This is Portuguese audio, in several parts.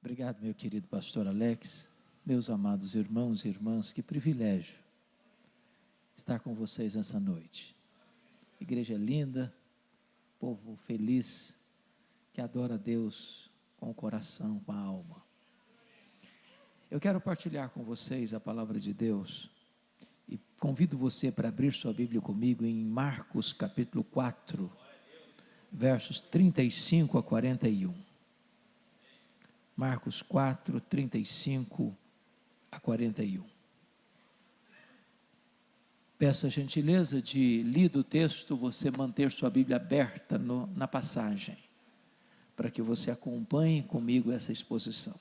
Obrigado, meu querido pastor Alex, meus amados irmãos e irmãs, que privilégio estar com vocês nessa noite. Igreja linda, povo feliz, que adora a Deus com o coração, com a alma. Eu quero partilhar com vocês a palavra de Deus e convido você para abrir sua Bíblia comigo em Marcos capítulo 4, versos 35 a 41. Marcos 4, 35 a 41. Peço a gentileza de, lido o texto, você manter sua Bíblia aberta na passagem, para que você acompanhe comigo essa exposição.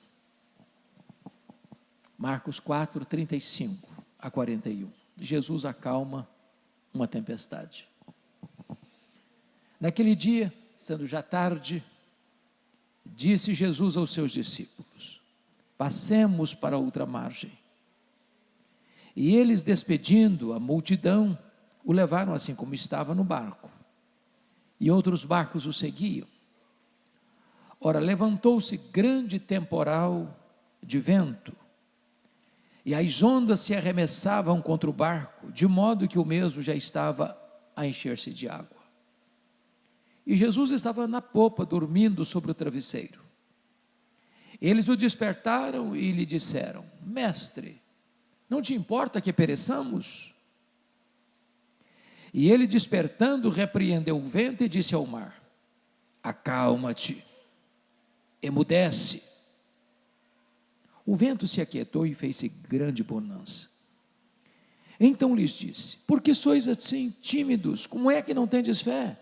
Marcos 4, 35 a 41. Jesus acalma uma tempestade. Naquele dia, sendo já tarde, disse Jesus aos seus discípulos: passemos para outra margem. E eles, despedindo a multidão, o levaram assim como estava no barco. E outros barcos o seguiam. Ora, levantou-se grande temporal de vento, e as ondas se arremessavam contra o barco, de modo que o mesmo já estava a encher-se de água. E Jesus estava na popa, dormindo sobre o travesseiro. Eles o despertaram e lhe disseram: Mestre, não te importa que pereçamos? E ele, despertando, repreendeu o vento e disse ao mar: acalma-te, emudece. O vento se aquietou e fez-se grande bonança. Então lhes disse: por que sois assim tímidos? Como é que não tendes fé?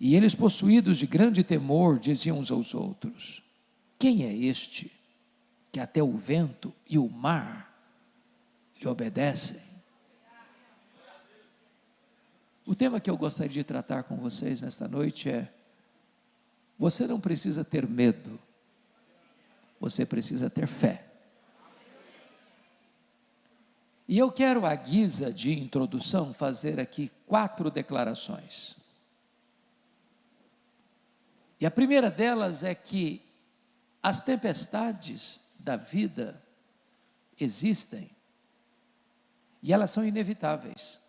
E eles, possuídos de grande temor, diziam uns aos outros: quem é este, que até o vento e o mar lhe obedecem? O tema que eu gostaria de tratar com vocês nesta noite é: você não precisa ter medo, você precisa ter fé. E eu quero, à guisa de introdução, fazer aqui 4 declarações. E a primeira delas é que as tempestades da vida existem e elas são inevitáveis.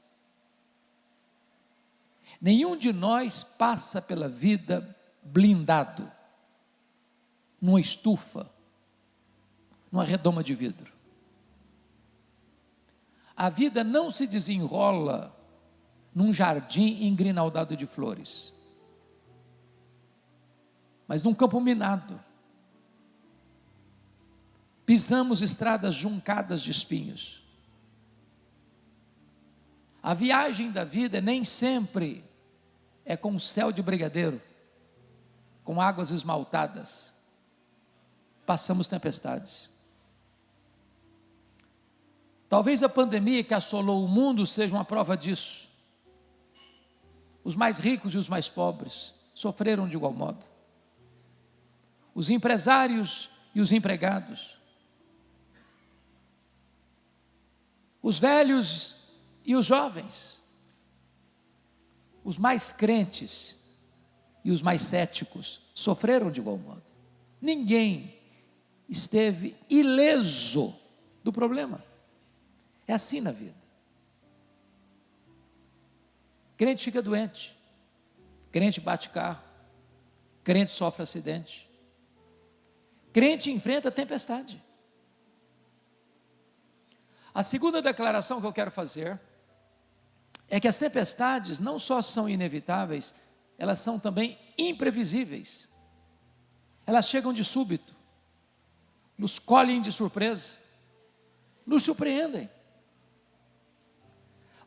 Nenhum de nós passa pela vida blindado, numa estufa, numa redoma de vidro. A vida não se desenrola num jardim engrinaldado de flores, mas num campo minado. Pisamos estradas juncadas de espinhos. A viagem da vida nem sempre é com céu de brigadeiro, com águas esmaltadas. Passamos tempestades. Talvez a pandemia que assolou o mundo seja uma prova disso. Os mais ricos e os mais pobres sofreram de igual modo. Os empresários e os empregados, os velhos e os jovens, os mais crentes e os mais céticos sofreram de igual modo. Ninguém esteve ileso do problema. É assim na vida. Crente fica doente, crente bate carro, crente sofre acidente, crente enfrenta a tempestade. A segunda declaração que eu quero fazer é que as tempestades não só são inevitáveis, elas são também imprevisíveis. Elas chegam de súbito, nos colhem de surpresa, nos surpreendem.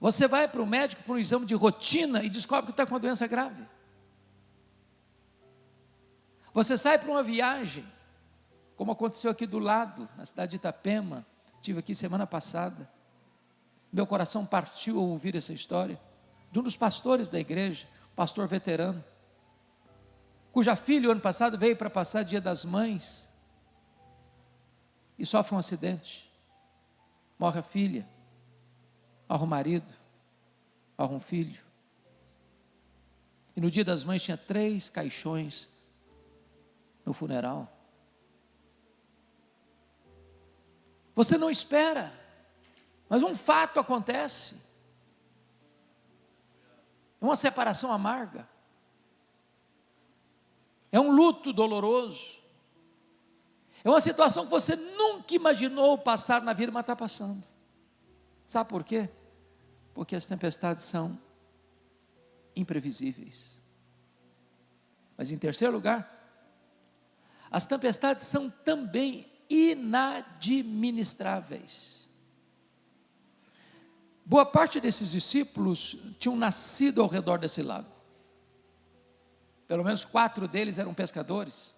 Você vai para o médico para um exame de rotina e descobre que está com uma doença grave. Você sai para uma viagem, como aconteceu aqui do lado, na cidade de Itapema. Estive aqui semana passada. Meu coração partiu ao ouvir essa história de um dos pastores da igreja, pastor veterano, cuja filha, ano passado, veio para passar Dia das Mães e sofre um acidente. Morre a filha, morre o marido, morre um filho. E no Dia das Mães tinha 3 caixões no funeral. Você não espera, mas um fato acontece. É uma separação amarga. É um luto doloroso. É uma situação que você nunca imaginou passar na vida, mas está passando. Sabe por quê? Porque as tempestades são imprevisíveis. Mas em terceiro lugar, as tempestades são também inadministráveis. Boa parte desses discípulos tinham nascido ao redor desse lago. Pelo menos 4 deles eram pescadores.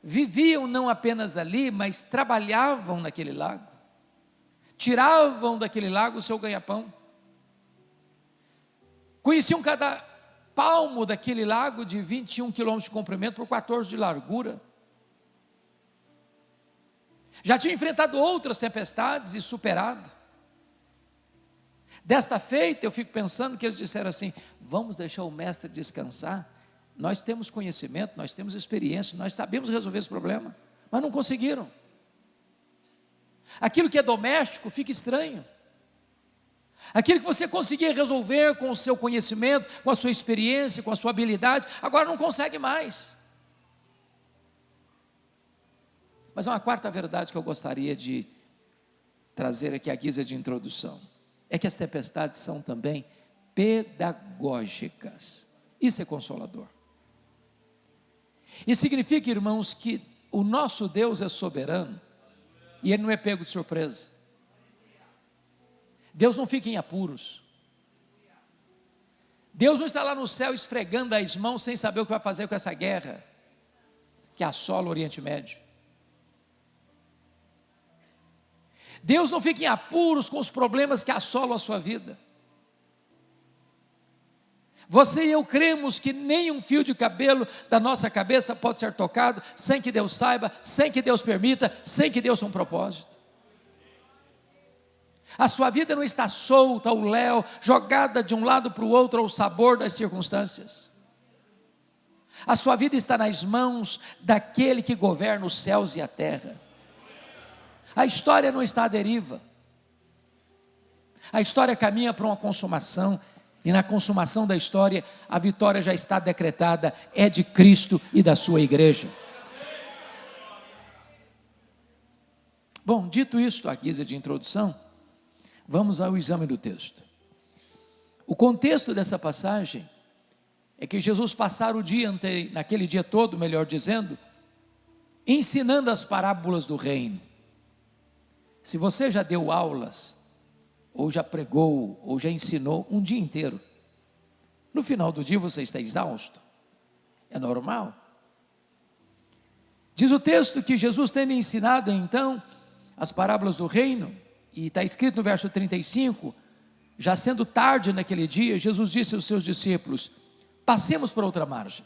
Viviam não apenas ali, mas trabalhavam naquele lago. Tiravam daquele lago o seu ganha-pão. Conheciam cada palmo daquele lago de 21 quilômetros de comprimento por 14 de largura. Já tinham enfrentado outras tempestades e superado. Desta feita, eu fico pensando que eles disseram assim: vamos deixar o mestre descansar, nós temos conhecimento, nós temos experiência, nós sabemos resolver esse problema, mas não conseguiram. Aquilo que é doméstico fica estranho, aquilo que você conseguia resolver com o seu conhecimento, com a sua experiência, com a sua habilidade, agora não consegue mais. Mas há uma quarta verdade que eu gostaria de trazer aqui à guisa de introdução. É que as tempestades são também pedagógicas. Isso é consolador. Isso significa, irmãos, que o nosso Deus é soberano e Ele não é pego de surpresa. Deus não fica em apuros. Deus não está lá no céu esfregando as mãos sem saber o que vai fazer com essa guerra que assola o Oriente Médio. Deus não fica em apuros com os problemas que assolam a sua vida. Você e eu cremos que nem um fio de cabelo da nossa cabeça pode ser tocado sem que Deus saiba, sem que Deus permita, sem que Deus tenha um propósito. A sua vida não está solta ao léu, jogada de um lado para o outro ao sabor das circunstâncias. A sua vida está nas mãos daquele que governa os céus e a terra. A história não está à deriva. A história caminha para uma consumação, e na consumação da história, a vitória já está decretada, é de Cristo e da sua igreja. Bom, dito isto, à guisa de introdução, vamos ao exame do texto. O contexto dessa passagem é que Jesus passara o dia, naquele dia todo, melhor dizendo, ensinando as parábolas do reino. Se você já deu aulas, ou já pregou, ou já ensinou um dia inteiro, no final do dia você está exausto. É normal. Diz o texto que Jesus, tendo ensinado então as parábolas do reino, e está escrito no verso 35, já sendo tarde naquele dia, Jesus disse aos seus discípulos: passemos para outra margem.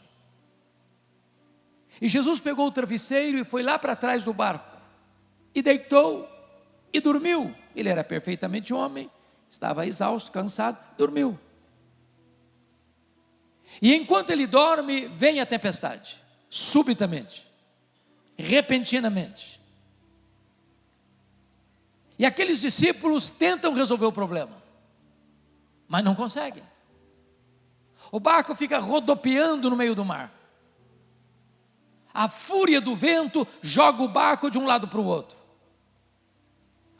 E Jesus pegou o travesseiro e foi lá para trás do barco, e deitou, e dormiu. Ele era perfeitamente homem, estava exausto, cansado, dormiu. E enquanto ele dorme, vem a tempestade, subitamente, repentinamente. E aqueles discípulos tentam resolver o problema, mas não conseguem. O barco fica rodopiando no meio do mar. A fúria do vento joga o barco de um lado para o outro.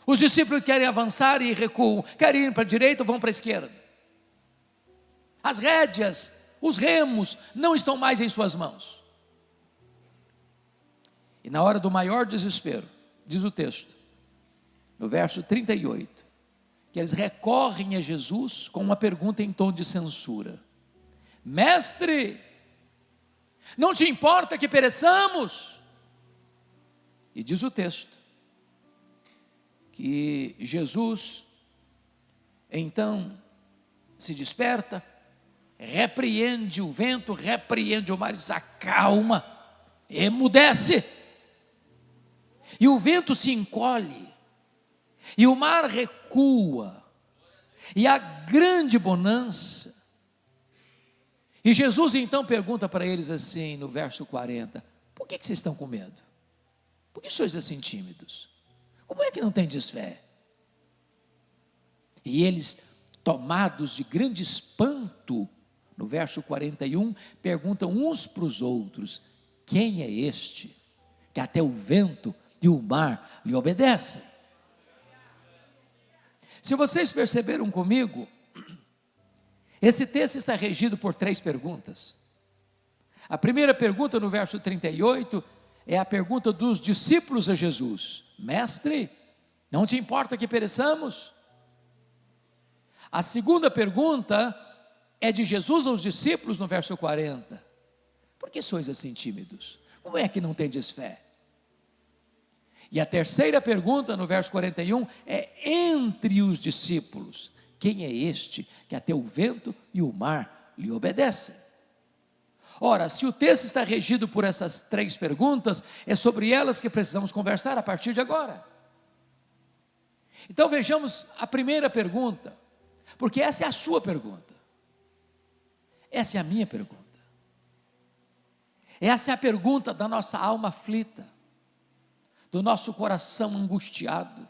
Os discípulos querem avançar e recuam, querem ir para a direita, vão para a esquerda. As rédeas, os remos não estão mais em suas mãos. E na hora do maior desespero, diz o texto, no verso 38, que eles recorrem a Jesus com uma pergunta em tom de censura: mestre, não te importa que pereçamos? E diz o texto que Jesus então se desperta, repreende o vento, repreende o mar e diz: acalma, emudece. E o vento se encolhe, e o mar recua, e há grande bonança. E Jesus então pergunta para eles assim, no verso 40, por que vocês estão com medo? Por que sois assim tímidos? Como é que não tendes fé? E eles, tomados de grande espanto, no verso 41, perguntam uns para os outros: quem é este, que até o vento e o mar lhe obedecem? Se vocês perceberam comigo, esse texto está regido por 3 perguntas. A primeira pergunta, no verso 38, é a pergunta dos discípulos a Jesus: Mestre, não te importa que pereçamos? A segunda pergunta é de Jesus aos discípulos, no verso 40: Por que sois assim tímidos? Como é que não tendes fé? E a terceira pergunta, no verso 41, é entre os discípulos: quem é este que até o vento e o mar lhe obedecem? Ora, se o texto está regido por essas 3 perguntas, é sobre elas que precisamos conversar a partir de agora. Então vejamos a primeira pergunta, porque essa é a sua pergunta, essa é a minha pergunta, essa é a pergunta da nossa alma aflita, do nosso coração angustiado,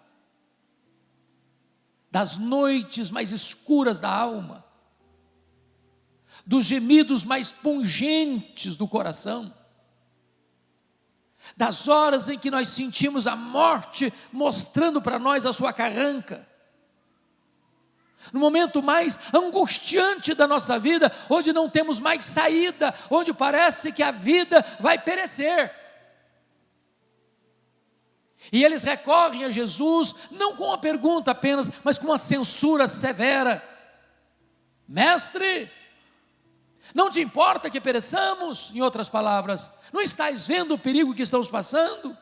das noites mais escuras da alma, dos gemidos mais pungentes do coração, das horas em que nós sentimos a morte mostrando para nós a sua carranca, no momento mais angustiante da nossa vida, onde não temos mais saída, onde parece que a vida vai perecer. E eles recorrem a Jesus, não com uma pergunta apenas, mas com uma censura severa: Mestre, não te importa que pereçamos? Em outras palavras, não estás vendo o perigo que estamos passando?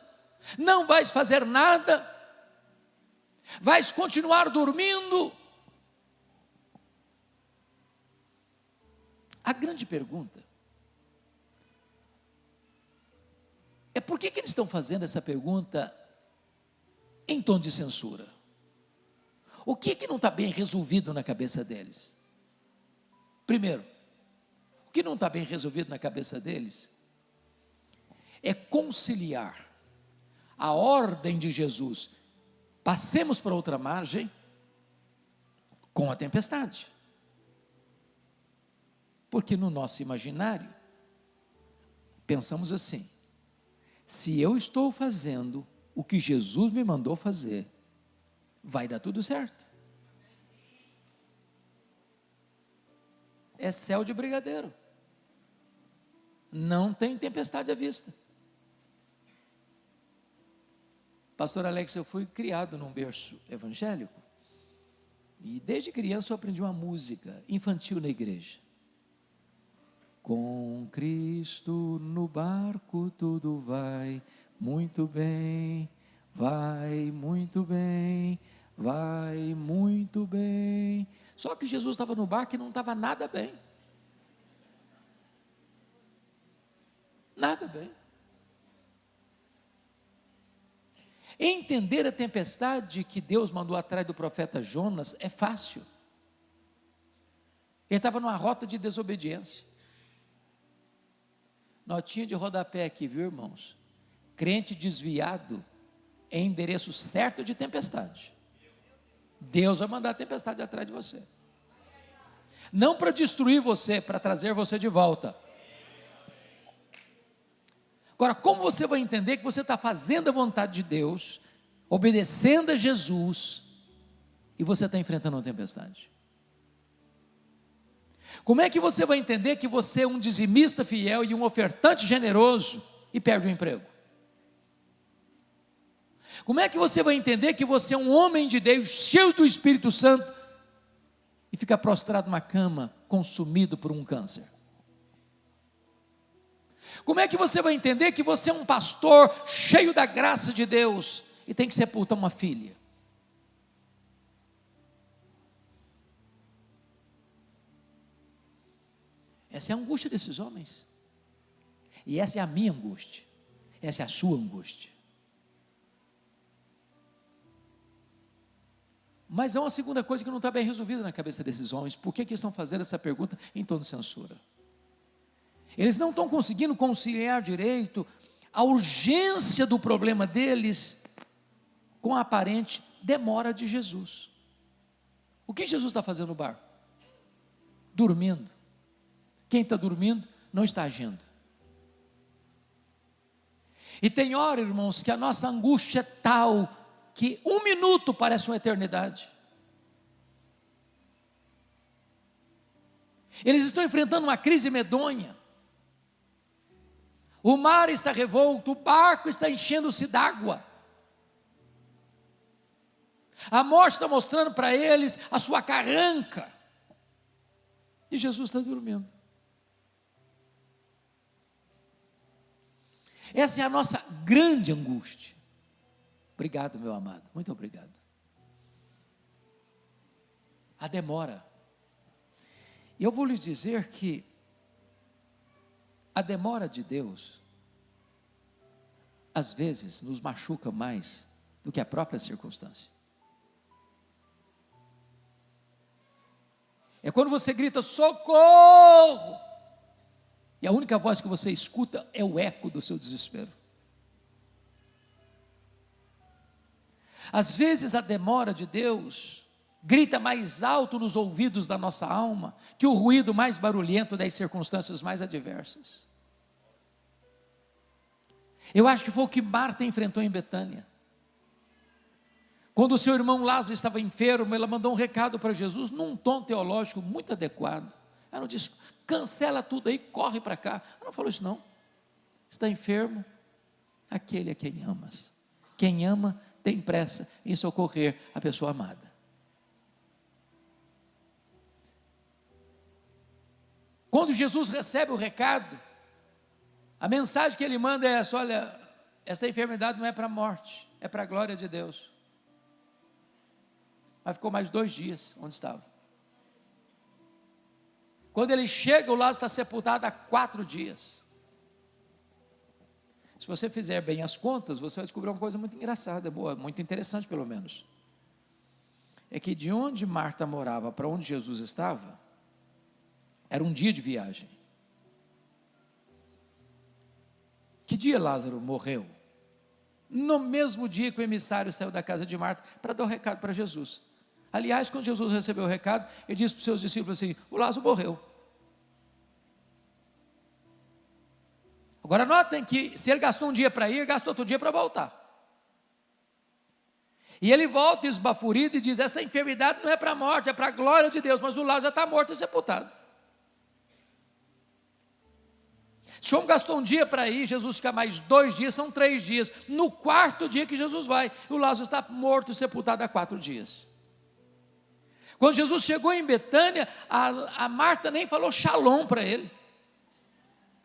Não vais fazer nada? Vais continuar dormindo? A grande pergunta é: por que eles estão fazendo essa pergunta em tom de censura? O que não está bem resolvido na cabeça deles? Primeiro, o que não está bem resolvido na cabeça deles é conciliar a ordem de Jesus: passemos para outra margem, com a tempestade. Porque no nosso imaginário, pensamos assim: se eu estou fazendo o que Jesus me mandou fazer, vai dar tudo certo. É céu de brigadeiro, não tem tempestade à vista. Pastor Alex, eu fui criado num berço evangélico, e desde criança eu aprendi uma música infantil na igreja: com Cristo no barco tudo vai muito bem, vai muito bem, vai muito bem. Só que Jesus estava no barco e não estava nada bem. Nada bem. Entender a tempestade que Deus mandou atrás do profeta Jonas é fácil. Ele estava numa rota de desobediência. Notinha de rodapé aqui, viu, irmãos? Crente desviado é endereço certo de tempestade. Deus vai mandar a tempestade atrás de você. Não para destruir você, para trazer você de volta. Agora, como você vai entender que você está fazendo a vontade de Deus, obedecendo a Jesus, e você está enfrentando uma tempestade? Como é que você vai entender que você é um dizimista fiel e um ofertante generoso e perde o emprego? Como é que você vai entender que você é um homem de Deus, cheio do Espírito Santo, e fica prostrado numa cama, consumido por um câncer? Como é que você vai entender que você é um pastor cheio da graça de Deus e tem que sepultar uma filha? Essa é a angústia desses homens, e essa é a minha angústia, essa é a sua angústia. Mas há uma segunda coisa que não está bem resolvida na cabeça desses homens. Por que eles estão fazendo essa pergunta em tom de censura? Eles não estão conseguindo conciliar direito a urgência do problema deles com a aparente demora de Jesus. O que Jesus está fazendo no barco? Dormindo. Quem está dormindo não está agindo. E tem hora, irmãos, que a nossa angústia é tal que 1 minuto parece uma eternidade. Eles estão enfrentando uma crise medonha. O mar está revolto, o barco está enchendo-se d'água. A morte está mostrando para eles a sua carranca. E Jesus está dormindo. Essa é a nossa grande angústia. Obrigado, meu amado, muito obrigado. A demora. E eu vou lhes dizer que a demora de Deus, às vezes, nos machuca mais do que a própria circunstância. É quando você grita, socorro! E a única voz que você escuta é o eco do seu desespero. Às vezes a demora de Deus grita mais alto nos ouvidos da nossa alma que o ruído mais barulhento das circunstâncias mais adversas. Eu acho que foi o que Marta enfrentou em Betânia. Quando o seu irmão Lázaro estava enfermo, ela mandou um recado para Jesus, num tom teológico muito adequado. Ela não disse, cancela tudo aí, corre para cá. Ela não falou isso não. Está enfermo aquele a quem amas. Quem ama tem pressa em socorrer a pessoa amada. Quando Jesus recebe o recado, a mensagem que ele manda é essa: olha, essa enfermidade não é para a morte, é para a glória de Deus. Mas ficou mais 2 dias onde estava. Quando ele chega, o Lázaro está sepultado há 4 dias. Se você fizer bem as contas, você vai descobrir uma coisa muito engraçada, boa, muito interessante pelo menos. É que de onde Marta morava para onde Jesus estava, era um dia de viagem. Que dia Lázaro morreu? No mesmo dia que o emissário saiu da casa de Marta para dar o recado para Jesus. Aliás, quando Jesus recebeu o recado, ele disse para os seus discípulos assim, o Lázaro morreu. Agora notem que se ele gastou um dia para ir, gastou outro dia para voltar. E ele volta esbaforido e diz, essa enfermidade não é para a morte, é para a glória de Deus, mas o Lázaro já está morto e sepultado. Se o homem gastou um dia para ir, Jesus fica mais 2 dias, são 3 dias. No 4º dia que Jesus vai, o Lázaro está morto e sepultado há 4 dias. Quando Jesus chegou em Betânia, a Marta nem falou shalom para ele.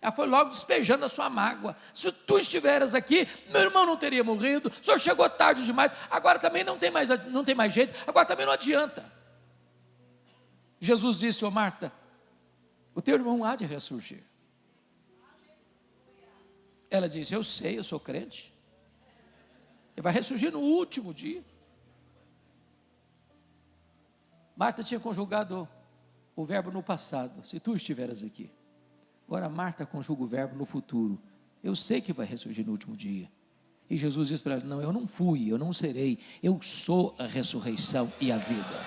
Ela foi logo despejando a sua mágoa. Se tu estiveras aqui, meu irmão não teria morrido, o senhor chegou tarde demais, agora também não tem mais jeito, agora também não adianta. Jesus disse, ô Marta, o teu irmão há de ressurgir. Ela disse, eu sei, eu sou crente. Ele vai ressurgir no último dia. Marta tinha conjugado o verbo no passado, se tu estiveras aqui. Agora Marta conjuga o verbo no futuro. Eu sei que vai ressurgir no último dia. E Jesus disse para ela, não, eu não fui, eu não serei, eu sou a ressurreição e a vida.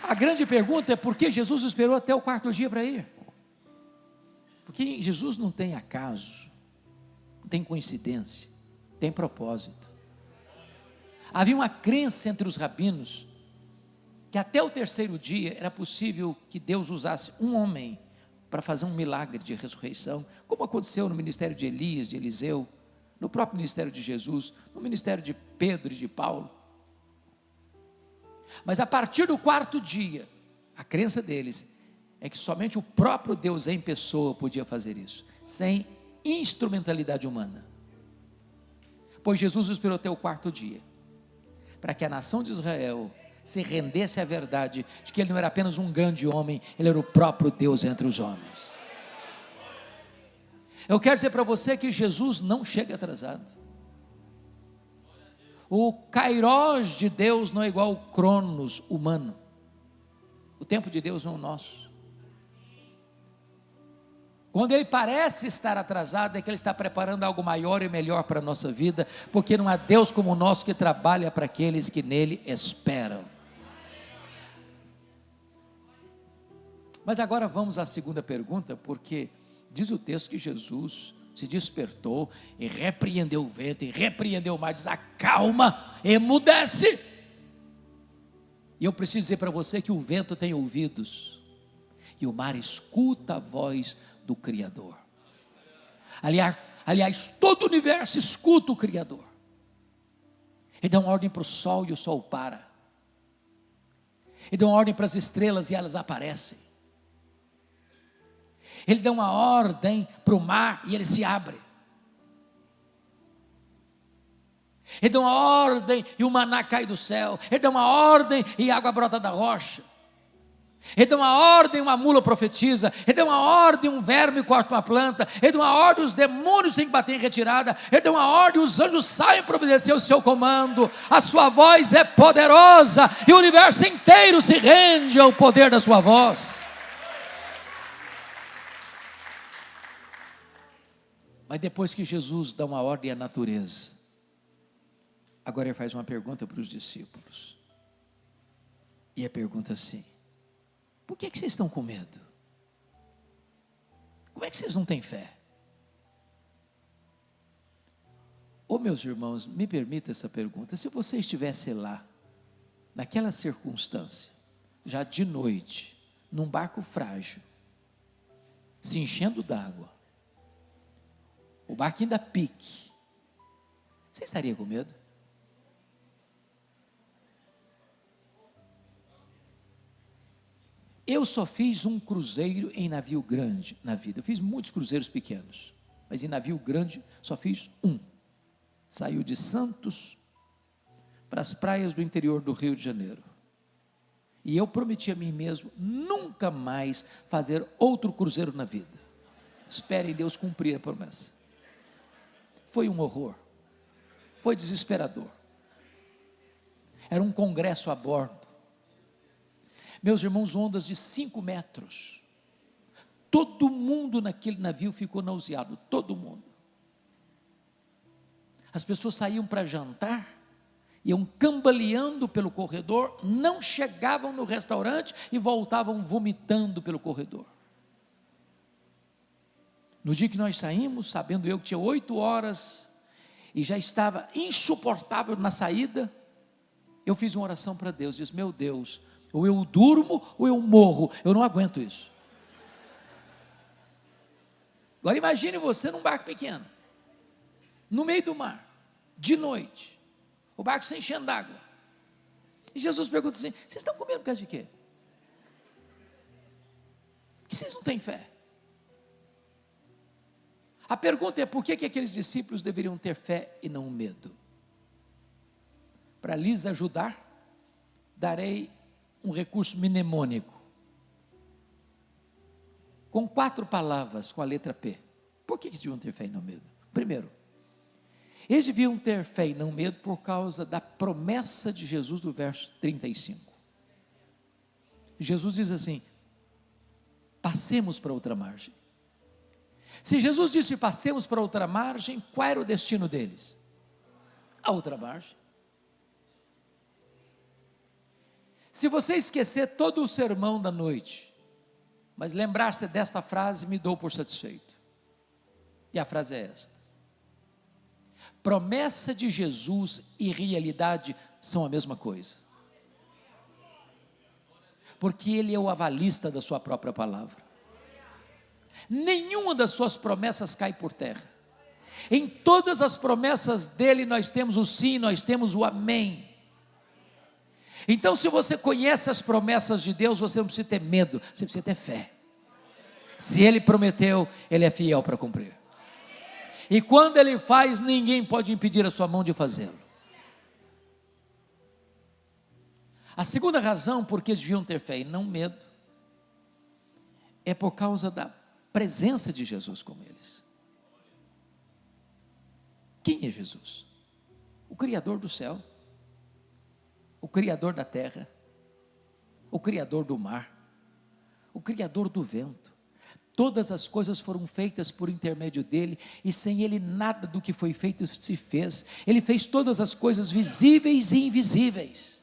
A grande pergunta é por que Jesus esperou até o 4º dia para ir? Porque Jesus não tem acaso, não tem coincidência, tem propósito. Havia uma crença entre os rabinos, que até o 3º dia era possível que Deus usasse um homem para fazer um milagre de ressurreição, como aconteceu no ministério de Elias, de Eliseu, no próprio ministério de Jesus, no ministério de Pedro e de Paulo. Mas a partir do 4º dia, a crença deles é que somente o próprio Deus em pessoa podia fazer isso, sem instrumentalidade humana. Pois Jesus esperou até o 4º dia, para que a nação de Israel se rendesse à verdade de que ele não era apenas um grande homem, ele era o próprio Deus entre os homens. Eu quero dizer para você que Jesus não chega atrasado. O Kairos de Deus não é igual ao Cronos humano. O tempo de Deus não é o nosso. Quando ele parece estar atrasado, é que ele está preparando algo maior e melhor para a nossa vida, porque não há Deus como o nosso que trabalha para aqueles que nele esperam. Mas agora vamos à segunda pergunta, porque diz o texto que Jesus se despertou e repreendeu o vento e repreendeu o mar, diz: acalma, emudece. E eu preciso dizer para você que o vento tem ouvidos e o mar escuta a voz do Criador. Aliás, todo o universo escuta o Criador. Ele dá uma ordem para o sol e o sol para. Ele dá uma ordem para as estrelas e elas aparecem. Ele dá uma ordem para o mar e ele se abre. Ele dá uma ordem e o maná cai do céu. Ele dá uma ordem e a água brota da rocha. Ele dá uma ordem, uma mula profetiza. Ele dá uma ordem, um verme corta uma planta. Ele dá uma ordem, os demônios têm que bater em retirada. Ele dá uma ordem, os anjos saem para obedecer o seu comando. A sua voz é poderosa e o universo inteiro se rende ao poder da sua voz. Mas depois que Jesus dá uma ordem à natureza, agora ele faz uma pergunta para os discípulos. E a pergunta assim: por que vocês estão com medo? Como é que vocês não têm fé? Ô meus irmãos, me permita essa pergunta: se você estivesse lá, naquela circunstância, já de noite, num barco frágil, se enchendo d'água, o barquinho da pique, você estaria com medo? Eu só fiz um cruzeiro em navio grande na vida. Eu fiz muitos cruzeiros pequenos, mas em navio grande só fiz um. Saiu de Santos para as praias do interior do Rio de Janeiro. E eu prometi a mim mesmo nunca mais fazer outro cruzeiro na vida. Espere em Deus cumprir a promessa. Foi um horror. Foi desesperador. Era um congresso a bordo. Meus irmãos, ondas de 5 metros. Todo mundo naquele navio ficou nauseado, todo mundo. As pessoas saíam para jantar, iam cambaleando pelo corredor, não chegavam no restaurante e voltavam vomitando pelo corredor. No dia que nós saímos, sabendo eu que tinha 8 horas, e já estava insuportável na saída, eu fiz uma oração para Deus, disse: meu Deus, ou eu durmo ou eu morro, eu não aguento isso. Agora imagine você num barco pequeno, no meio do mar, de noite, o barco se enchendo d'água, e Jesus pergunta assim: vocês estão com medo por causa de quê? Que vocês não têm fé? A pergunta é: por que aqueles discípulos deveriam ter fé e não medo? Para lhes ajudar, darei um recurso mnemônico, com 4 palavras, com a letra P. Por que eles deviam ter fé e não medo? Primeiro, eles deviam ter fé e não medo por causa da promessa de Jesus do verso 35. Jesus diz assim: passemos para outra margem. Se Jesus disse passemos para outra margem, qual era o destino deles? A outra margem. Se você esquecer todo o sermão da noite, mas lembrar-se desta frase, me dou por satisfeito. E a frase é esta: promessa de Jesus e realidade são a mesma coisa, porque Ele é o avalista da sua própria palavra. Nenhuma das suas promessas cai por terra. Em todas as promessas dele nós temos o sim, nós temos o amém. Então, se você conhece as promessas de Deus, você não precisa ter medo, você precisa ter fé. Se Ele prometeu, Ele é fiel para cumprir. E quando Ele faz, ninguém pode impedir a sua mão de fazê-lo. A segunda razão por que eles deviam ter fé e não medo, é por causa da presença de Jesus com eles. Quem é Jesus? O Criador do céu, o Criador da terra, o Criador do mar, o Criador do vento. Todas as coisas foram feitas por intermédio dele, e sem ele nada do que foi feito se fez. Ele fez todas as coisas visíveis e invisíveis.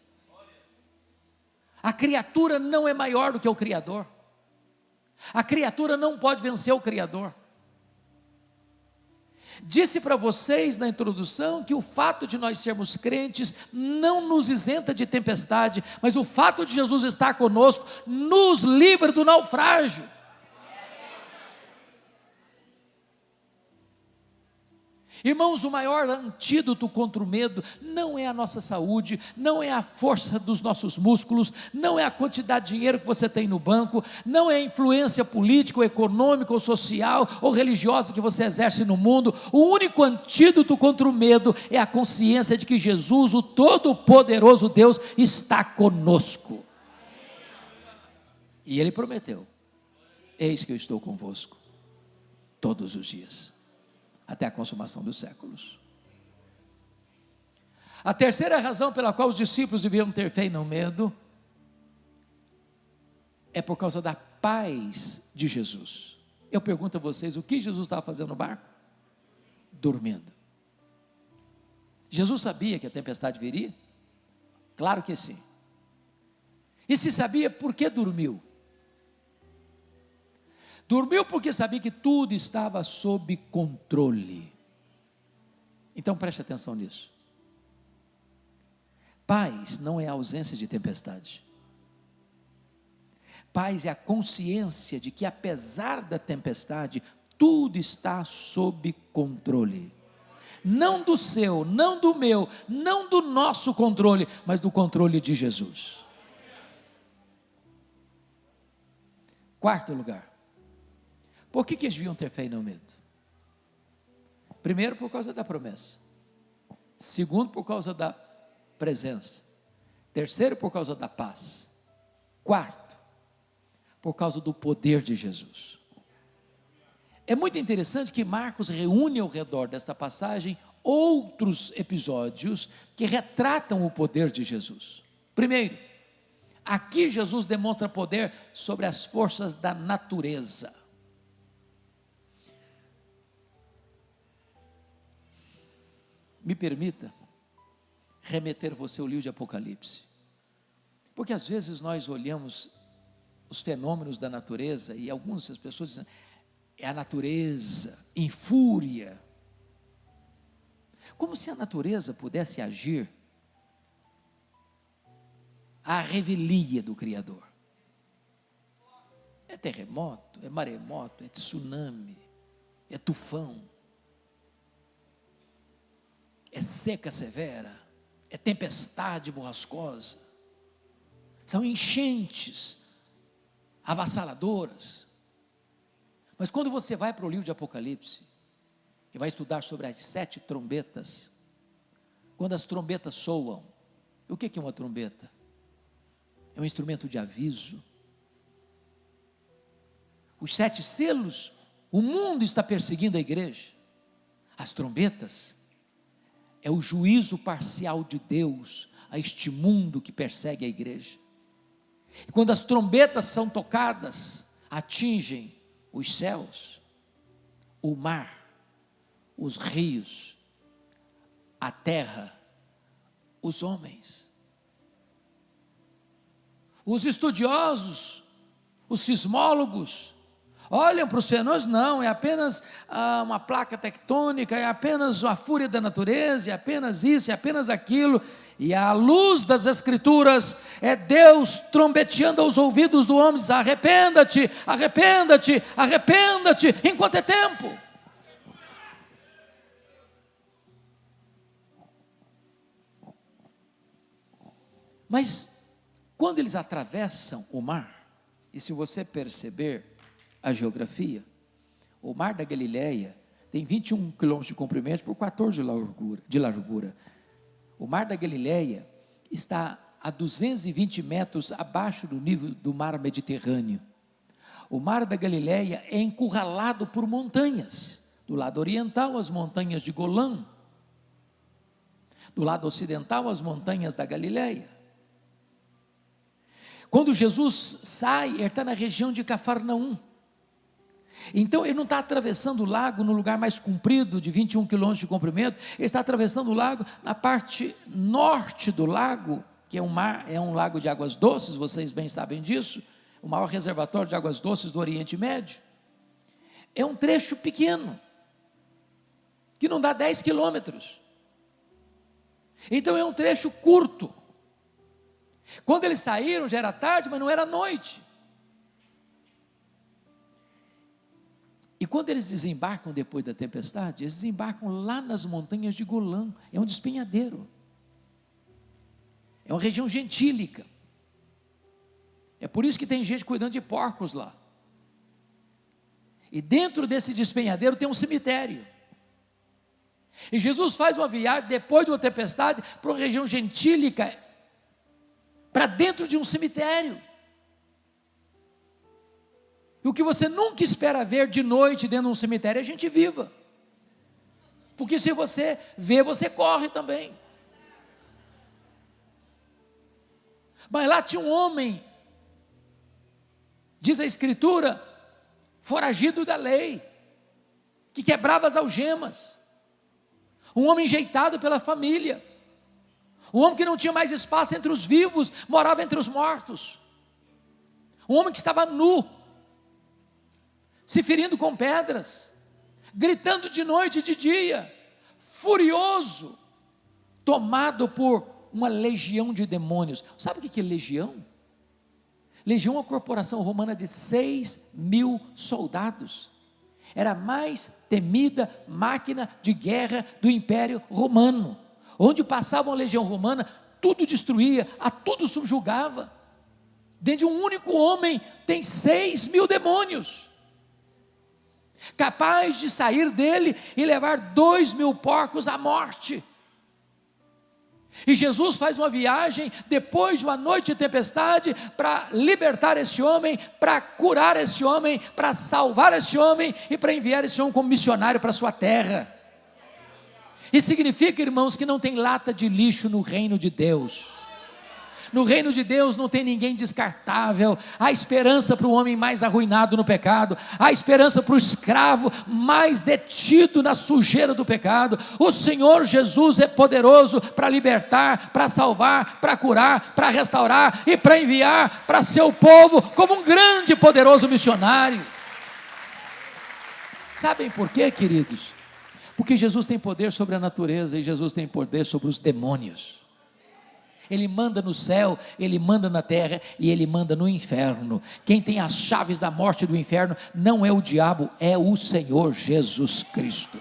A criatura não é maior do que o Criador. A criatura não pode vencer o Criador. Disse para vocês na introdução que o fato de nós sermos crentes não nos isenta de tempestade, mas o fato de Jesus estar conosco nos livra do naufrágio. Irmãos, o maior antídoto contra o medo não é a nossa saúde, não é a força dos nossos músculos, não é a quantidade de dinheiro que você tem no banco, não é a influência política, ou econômica, ou social, ou religiosa que você exerce no mundo. O único antídoto contra o medo é a consciência de que Jesus, o Todo-Poderoso Deus, está conosco. E Ele prometeu: eis que eu estou convosco todos os dias, até a consumação dos séculos. A terceira razão pela qual os discípulos deviam ter fé e não medo, é por causa da paz de Jesus. Eu pergunto a vocês, o que Jesus estava fazendo no barco? Dormindo. Jesus sabia que a tempestade viria? Claro que sim. E se sabia, por que dormiu? Dormiu porque sabia que tudo estava sob controle. Então preste atenção nisso. Paz não é a ausência de tempestade. Paz é a consciência de que, apesar da tempestade, tudo está sob controle. Não do seu, não do meu, não do nosso controle, mas do controle de Jesus. Quarto lugar. Por que eles deviam ter fé e não medo? Primeiro, por causa da promessa. Segundo, por causa da presença. Terceiro, por causa da paz. Quarto, por causa do poder de Jesus. É muito interessante que Marcos reúne ao redor desta passagem outros episódios que retratam o poder de Jesus. Primeiro, aqui Jesus demonstra poder sobre as forças da natureza. Me permita remeter você ao livro de Apocalipse, porque às vezes nós olhamos os fenômenos da natureza e algumas pessoas dizem, é a natureza em fúria, como se a natureza pudesse agir à revelia do Criador. É terremoto, é maremoto, é tsunami, é tufão, é seca severa, é tempestade borrascosa, são enchentes avassaladoras. Mas quando você vai para o livro de Apocalipse e vai estudar sobre as 7 trombetas, quando as trombetas soam, o que é uma trombeta? É um instrumento de aviso. Os 7 selos, o mundo está perseguindo a igreja. As trombetas é o juízo parcial de Deus a este mundo que persegue a igreja. E quando as trombetas são tocadas, atingem os céus, o mar, os rios, a terra, os homens. Os estudiosos, os sismólogos, olham para os fenômenos, não, é apenas uma placa tectônica, é apenas a fúria da natureza, é apenas isso, é apenas aquilo, e à luz das Escrituras, é Deus trombeteando aos ouvidos do homem, diz, arrependa-te, arrependa-te, arrependa-te, enquanto é tempo. Mas, quando eles atravessam o mar, e se você perceber a geografia, o mar da Galileia tem 21 quilômetros de comprimento por 14 de largura. O mar da Galileia está a 220 metros abaixo do nível do mar Mediterrâneo. O mar da Galileia é encurralado por montanhas. Do lado oriental, as montanhas de Golã. Do lado ocidental, as montanhas da Galileia. Quando Jesus sai, ele está na região de Cafarnaum. Então ele não está atravessando o lago no lugar mais comprido, de 21 quilômetros de comprimento, ele está atravessando o lago na parte norte do lago, que é um lago de águas doces, vocês bem sabem disso, o maior reservatório de águas doces do Oriente Médio. É um trecho pequeno, que não dá 10 quilômetros. Então é um trecho curto. Quando eles saíram já era tarde, mas não era noite. E quando eles desembarcam depois da tempestade, eles desembarcam lá nas montanhas de Golã, é um despenhadeiro, é uma região gentílica, é por isso que tem gente cuidando de porcos lá, e dentro desse despenhadeiro tem um cemitério, e Jesus faz uma viagem depois de uma tempestade, para uma região gentílica, para dentro de um cemitério, e o que você nunca espera ver de noite dentro de um cemitério é gente viva, porque se você vê, você corre também. Mas lá tinha um homem, diz a Escritura, foragido da lei, que quebrava as algemas, um homem enjeitado pela família, um homem que não tinha mais espaço entre os vivos, morava entre os mortos, um homem que estava nu, se ferindo com pedras, gritando de noite e de dia, furioso, tomado por uma legião de demônios. Sabe o que é legião? Legião é uma corporação romana de 6.000 soldados, era a mais temida máquina de guerra do Império Romano, onde passava uma legião romana, tudo destruía, a tudo subjugava. Dentro de um único homem tem 6.000 demônios, capaz de sair dele e levar 2.000 porcos à morte. E Jesus faz uma viagem depois de uma noite de tempestade para libertar esse homem, para curar esse homem, para salvar esse homem e para enviar esse homem como missionário para a sua terra. Isso significa, irmãos, que não tem lata de lixo no reino de Deus. No reino de Deus não tem ninguém descartável. Há esperança para o homem mais arruinado no pecado, há esperança para o escravo mais detido na sujeira do pecado. O Senhor Jesus é poderoso para libertar, para salvar, para curar, para restaurar e para enviar para seu povo como um grande e poderoso missionário. Sabem por quê, queridos? Porque Jesus tem poder sobre a natureza e Jesus tem poder sobre os demônios. Ele manda no céu, Ele manda na terra e Ele manda no inferno. Quem tem as chaves da morte e do inferno não é o diabo, é o Senhor Jesus Cristo.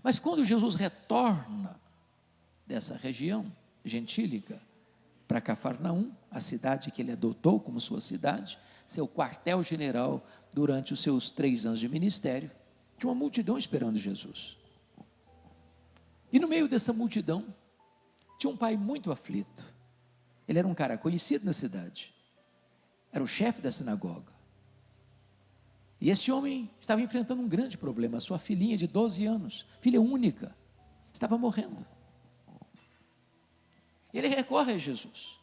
Mas quando Jesus retorna dessa região gentílica para Cafarnaum, a cidade que ele adotou como sua cidade, seu quartel-general durante os seus 3 anos de ministério, tinha uma multidão esperando Jesus. E no meio dessa multidão tinha um pai muito aflito. Ele era um cara conhecido na cidade, era o chefe da sinagoga, e esse homem estava enfrentando um grande problema. A sua filhinha de 12 anos, filha única, estava morrendo. Ele recorre a Jesus: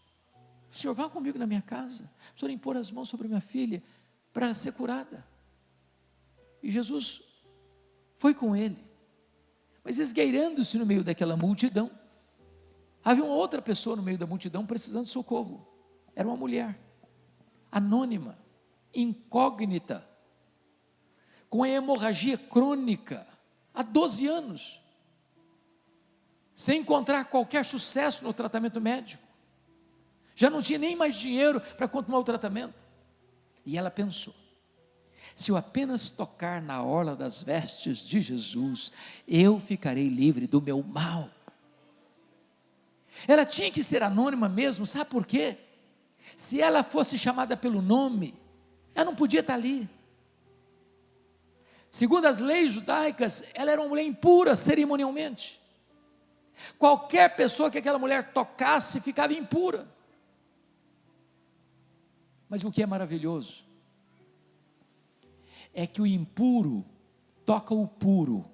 Senhor, vá comigo na minha casa, o Senhor impor as mãos sobre minha filha para ser curada. E Jesus foi com ele, mas esgueirando-se no meio daquela multidão, havia uma outra pessoa no meio da multidão precisando de socorro. Era uma mulher, anônima, incógnita, com hemorragia crônica, há 12 anos, sem encontrar qualquer sucesso no tratamento médico, já não tinha nem mais dinheiro para continuar o tratamento, e ela pensou: se eu apenas tocar na orla das vestes de Jesus, eu ficarei livre do meu mal. Ela tinha que ser anônima mesmo, sabe por quê? Se ela fosse chamada pelo nome, ela não podia estar ali. Segundo as leis judaicas, ela era uma mulher impura cerimonialmente. Qualquer pessoa que aquela mulher tocasse ficava impura. Mas o que é maravilhoso é que o impuro toca o puro,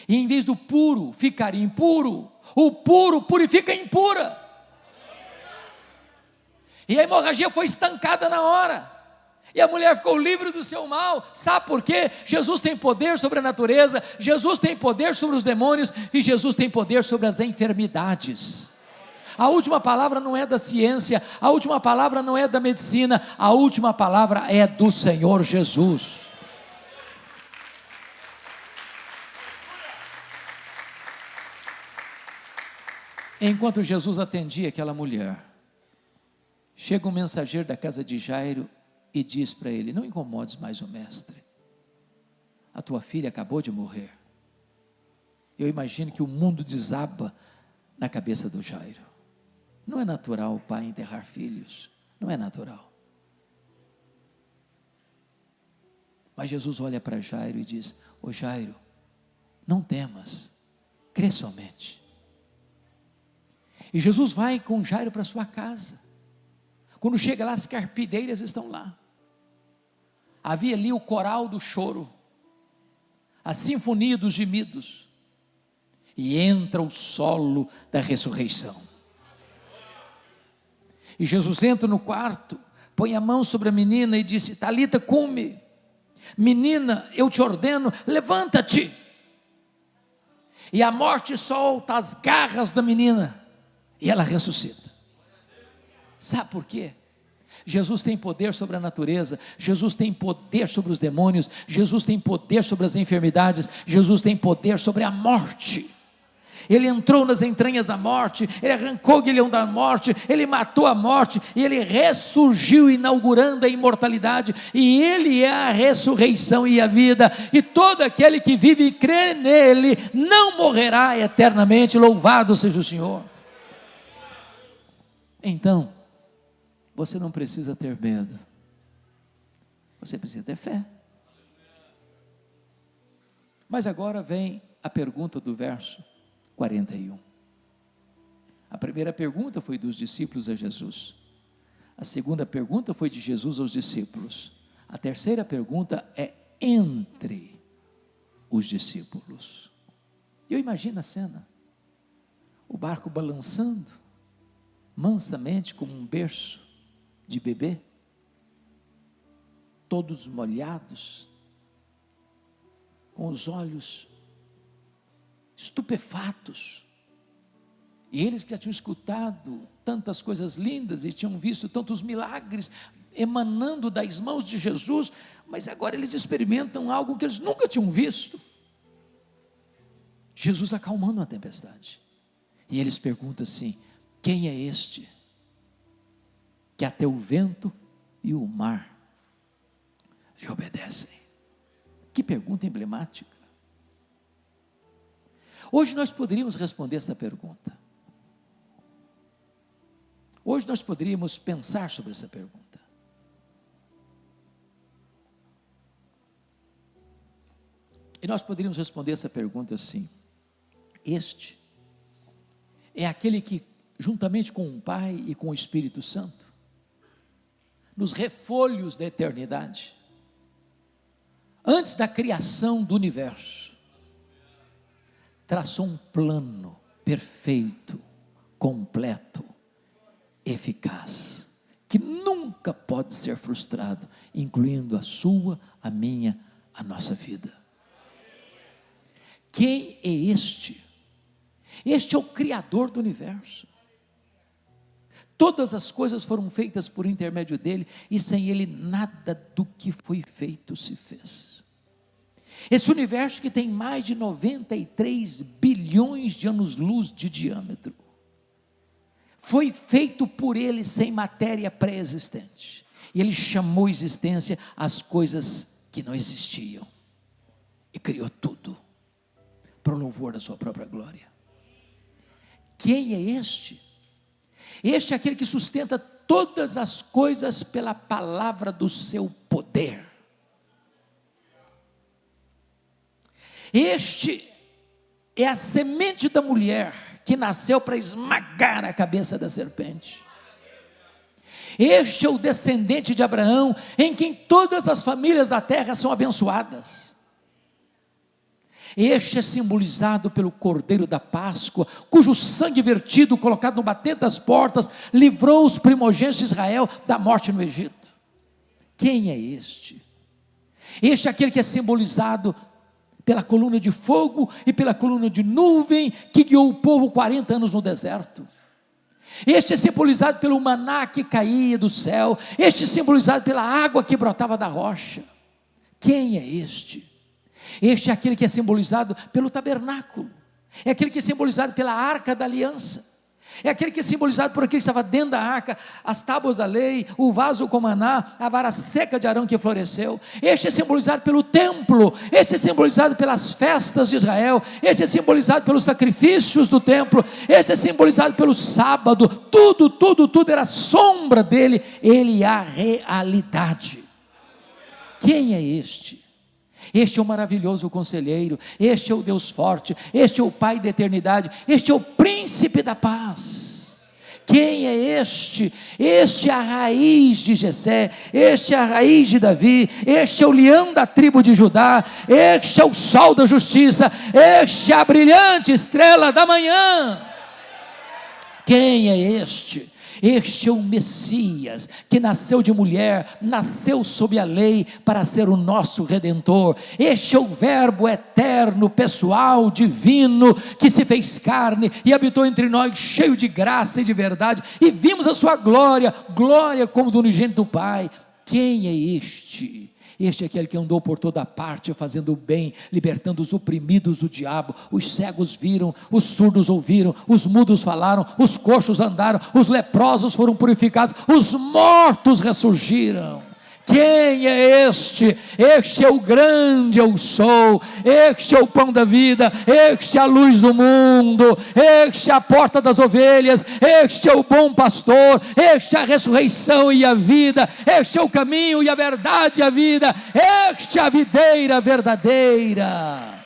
e em vez do puro ficar impuro, o puro purifica a impura, e a hemorragia foi estancada na hora, E a mulher ficou livre do seu mal. Sabe por quê? Jesus tem poder sobre a natureza, Jesus tem poder sobre os demônios, e Jesus tem poder sobre as enfermidades. A última palavra não é da ciência, a última palavra não é da medicina, a última palavra é do Senhor Jesus. Enquanto Jesus atendia aquela mulher, chega um mensageiro da casa de Jairo e diz para ele: não incomodes mais o mestre, a tua filha acabou de morrer. Eu imagino que o mundo desaba na cabeça do Jairo. Não é natural o pai enterrar filhos, não é natural. Mas Jesus olha para Jairo e diz: ô Jairo, não temas, crê somente. E Jesus vai com Jairo para sua casa. Quando chega lá, as carpideiras estão lá. Havia ali o coral do choro, a sinfonia dos gemidos, e entra o solo da ressurreição. E Jesus entra no quarto, põe a mão sobre a menina e disse: Talita cumi, menina, eu te ordeno, levanta-te. E a morte solta as garras da menina, e ela ressuscita. Sabe por quê? Jesus tem poder sobre a natureza, Jesus tem poder sobre os demônios, Jesus tem poder sobre as enfermidades, Jesus tem poder sobre a morte. Ele entrou nas entranhas da morte, ele arrancou o guilhão da morte, ele matou a morte, e ele ressurgiu, inaugurando a imortalidade, e ele é a ressurreição e a vida, e todo aquele que vive e crê nele, não morrerá eternamente. Louvado seja o Senhor. Então, você não precisa ter medo, você precisa ter fé. Mas agora vem a pergunta do verso 41. A primeira pergunta foi dos discípulos a Jesus, a segunda pergunta foi de Jesus aos discípulos, a terceira pergunta é entre os discípulos. Eu imagino a cena, o barco balançando mansamente como um berço de bebê, todos molhados, com os olhos estupefatos, e eles que já tinham escutado tantas coisas lindas e tinham visto tantos milagres emanando das mãos de Jesus, mas agora eles experimentam algo que eles nunca tinham visto. Jesus acalmando a tempestade, e eles perguntam assim: quem é este que até o vento e o mar lhe obedecem? Que pergunta emblemática. Hoje nós poderíamos responder esta pergunta. Hoje nós poderíamos pensar sobre essa pergunta. E nós poderíamos responder essa pergunta assim: este é aquele que, juntamente com o Pai e com o Espírito Santo, nos refolhos da eternidade, antes da criação do universo, traçou um plano perfeito, completo, eficaz, que nunca pode ser frustrado, incluindo a sua, a minha, a nossa vida. Quem é este? Este é o Criador do universo. Todas as coisas foram feitas por intermédio dele, e sem ele nada do que foi feito se fez. Esse universo que tem mais de 93 bilhões de anos-luz de diâmetro, foi feito por ele sem matéria pré-existente, e ele chamou existência as coisas que não existiam, e criou tudo, para o louvor da sua própria glória. Quem é este? Este é aquele que sustenta todas as coisas pela palavra do seu poder. Este é a semente da mulher que nasceu para esmagar a cabeça da serpente. Este é o descendente de Abraão, em quem todas as famílias da terra são abençoadas. Este é simbolizado pelo Cordeiro da Páscoa, cujo sangue vertido, colocado no batente das portas, livrou os primogênitos de Israel da morte no Egito. Quem é este? Este é aquele que é simbolizado pela coluna de fogo e pela coluna de nuvem que guiou o povo 40 anos no deserto. Este é simbolizado pelo maná que caía do céu. Este é simbolizado pela água que brotava da rocha. Quem é este? Este é aquele que é simbolizado pelo tabernáculo. É aquele que é simbolizado pela arca da aliança. É aquele que é simbolizado por aquele que estava dentro da arca, as tábuas da lei, o vaso com maná, a vara seca de Arão que floresceu. Este é simbolizado pelo templo, este é simbolizado pelas festas de Israel, este é simbolizado pelos sacrifícios do templo, este é simbolizado pelo sábado. Tudo era sombra dele. Ele é a realidade. Quem é este? Este é o maravilhoso conselheiro, este é o Deus forte, este é o Pai da eternidade, este é o príncipe da paz. Quem é este? Este é a raiz de Jessé, este é a raiz de Davi, este é o leão da tribo de Judá, este é o sol da justiça, este é a brilhante estrela da manhã. Quem é este? Este é o Messias, que nasceu de mulher, nasceu sob a lei, para ser o nosso Redentor. Este é o Verbo eterno, pessoal, divino, que se fez carne, e habitou entre nós, cheio de graça e de verdade, e vimos a sua glória, glória como do unigênito do Pai. Quem é este? Este é aquele que andou por toda parte, fazendo o bem, libertando os oprimidos do diabo. Os cegos viram, os surdos ouviram, os mudos falaram, os coxos andaram, os leprosos foram purificados, os mortos ressurgiram. Quem é este? Este é o grande eu sou, este é o pão da vida, este é a luz do mundo, este é a porta das ovelhas, este é o bom pastor, este é a ressurreição e a vida, este é o caminho e a verdade e a vida, este é a videira verdadeira.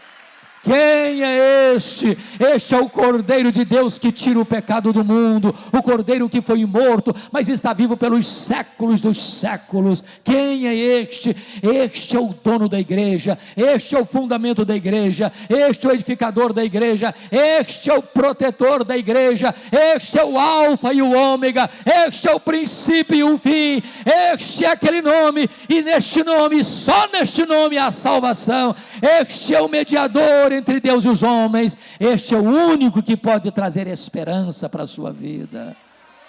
Quem é este? Este é o Cordeiro de Deus que tira o pecado do mundo, o Cordeiro que foi morto, mas está vivo pelos séculos dos séculos. Quem é este? Este é o dono da igreja, este é o fundamento da igreja, este é o edificador da igreja, este é o protetor da igreja, este é o alfa e o ômega, este é o princípio e o fim, este é aquele nome, e neste nome, só neste nome há salvação. Este é o mediador entre Deus e os homens, este é o único que pode trazer esperança para a sua vida.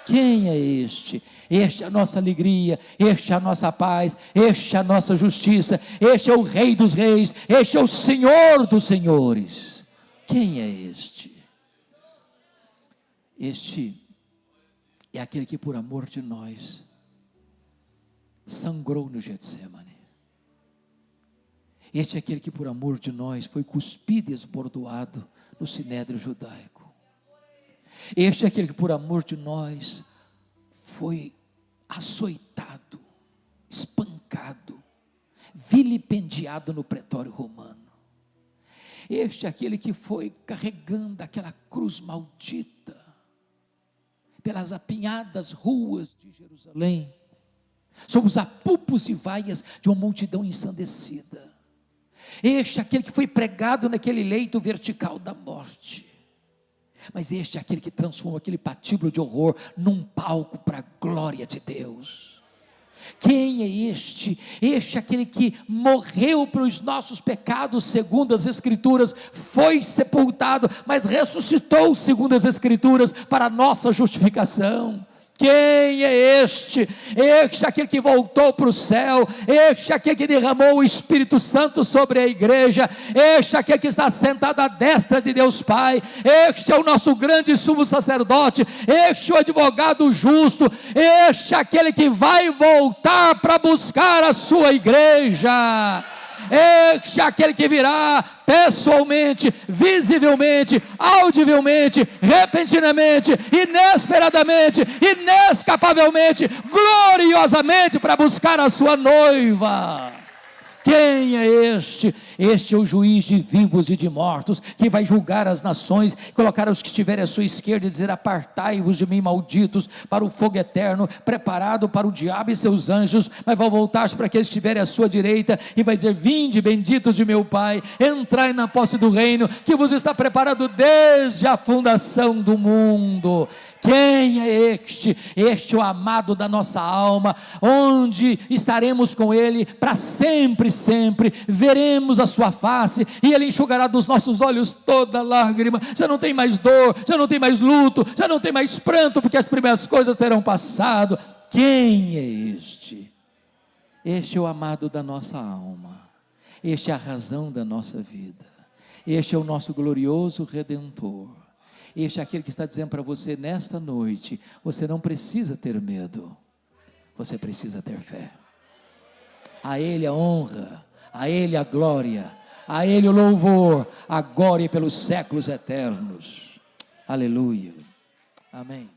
Quem é este? Este é a nossa alegria, este é a nossa paz, este é a nossa justiça, este é o Rei dos reis, este é o Senhor dos senhores. Quem é este? Este é aquele que por amor de nós sangrou no Getsemane. Este é aquele que por amor de nós foi cuspido e esbordoado no sinédrio judaico. Este é aquele que por amor de nós foi açoitado, espancado, vilipendiado no pretório romano. Este é aquele que foi carregando aquela cruz maldita pelas apinhadas ruas de Jerusalém, sob os apupos e vaias de uma multidão ensandecida. Este é aquele que foi pregado naquele leito vertical da morte. Mas este é aquele que transforma aquele patíbulo de horror num palco para a glória de Deus. Quem é este? Este é aquele que morreu pelos nossos pecados segundo as Escrituras, foi sepultado, mas ressuscitou segundo as Escrituras para a nossa justificação. Quem é este? Este é aquele que voltou para o céu, este é aquele que derramou o Espírito Santo sobre a igreja, este é aquele que está sentado à destra de Deus Pai, este é o nosso grande sumo sacerdote, este é o advogado justo, este é aquele que vai voltar para buscar a sua igreja. Este é aquele que virá pessoalmente, visivelmente, audivelmente, repentinamente, inesperadamente, inescapavelmente, gloriosamente para buscar a sua noiva. Quem é este? Este é o juiz de vivos e de mortos, que vai julgar as nações, colocar os que estiverem à sua esquerda e dizer: apartai-vos de mim, malditos, para o fogo eterno, preparado para o diabo e seus anjos. Mas vai voltar-se para aqueles que estiverem à sua direita, e vai dizer: vinde, benditos de meu Pai, entrai na posse do reino, que vos está preparado desde a fundação do mundo. Quem é este? Este é o amado da nossa alma, onde estaremos com Ele para sempre, sempre, veremos a sua face, e Ele enxugará dos nossos olhos toda lágrima. Já não tem mais dor, já não tem mais luto, já não tem mais pranto, porque as primeiras coisas terão passado. Quem é este? Este é o amado da nossa alma, este é a razão da nossa vida, este é o nosso glorioso Redentor. Este é aquele que está dizendo para você nesta noite: você não precisa ter medo, você precisa ter fé. A Ele a honra, a Ele a glória, a Ele o louvor, agora e pelos séculos eternos. Aleluia. Amém.